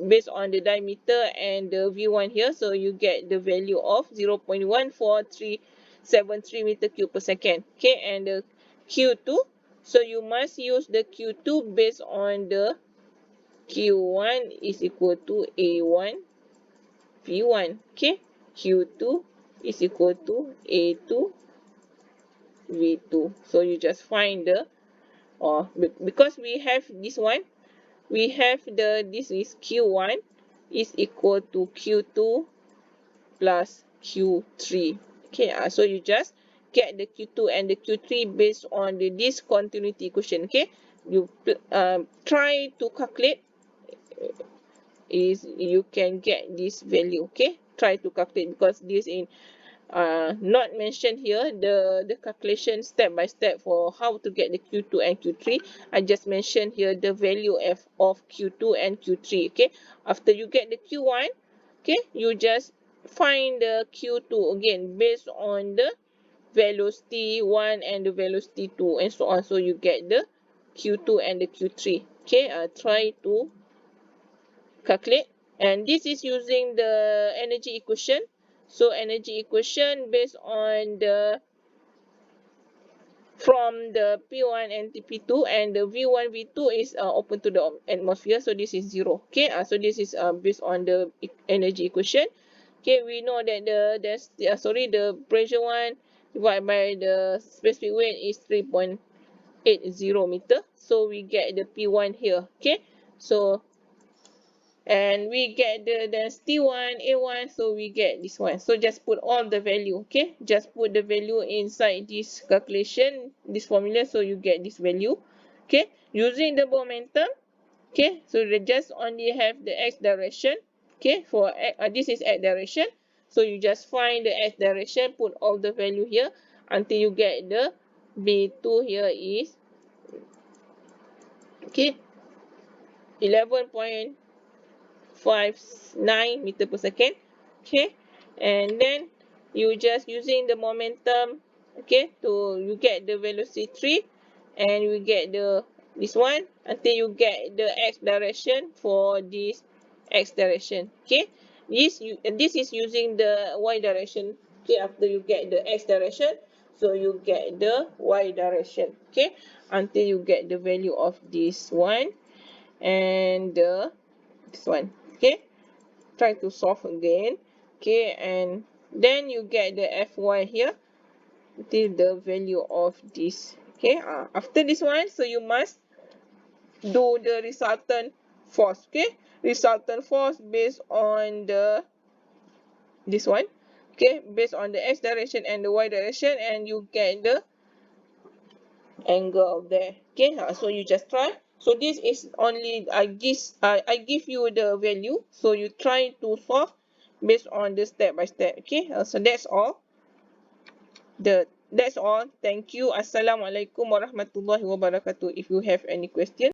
based on the diameter and the V1 here, so you get the value of 0.14373 meter cube per second. Okay, and the Q2, so you must use the Q2 based on the Q1 is equal to A1 V1. Okay, Q2 is equal to A2 V2. So you just find the, or because we have this one, we have this is Q1 is equal to Q2 plus Q3. Okay, so you just get the Q2 and the Q3 based on the discontinuity equation. Okay, you try to calculate, is you can get this value. Okay, try to calculate because this in not mentioned here the calculation step by step for how to get the Q2 and Q3. I just mentioned here the value of Q2 and Q3. Okay, after you get the Q1, okay, you just find the Q2 again based on the velocity 1 and the velocity 2 and so on. So you get the Q2 and the Q3. Okay, try to calculate. And this is using the energy equation. So energy equation based on the from the P1 and P2, and the V1 V2 is open to the atmosphere, so this is 0. Okay, so this is based on the energy equation. Okay, we know that the pressure one divided by the specific weight is 3.80 meter, so we get the P1 here. Okay, so and we get the density one A1, so we get this one. So just put all the value. Okay, just put the value inside this calculation, this formula, so you get this value. Okay, using the momentum. Okay, so they just only have the x direction. Okay, for this is x direction, so you just find the x direction, put all the value here until you get the B2 here is okay 11.59 meter per second. Okay, and then you just using the momentum. Okay, to you get the velocity 3, and you get the this one until you get the x direction for this x direction. Okay, this is using the y direction. Okay, after you get the x direction, so you get the y direction. Okay, until you get the value of this one and this one. Okay, try to solve again. Okay, and then you get the Fy here till the value of this. Okay, after this one, so you must do the resultant force. Okay, resultant force based on the this one. Okay, based on the x direction and the y direction, and you get the angle of there. Okay, so you just try. So this is only I give you the value, so you try to solve based on the step by step. Okay, so that's all. That's all. Thank you. Assalamualaikum warahmatullahi wabarakatuh. If you have any question.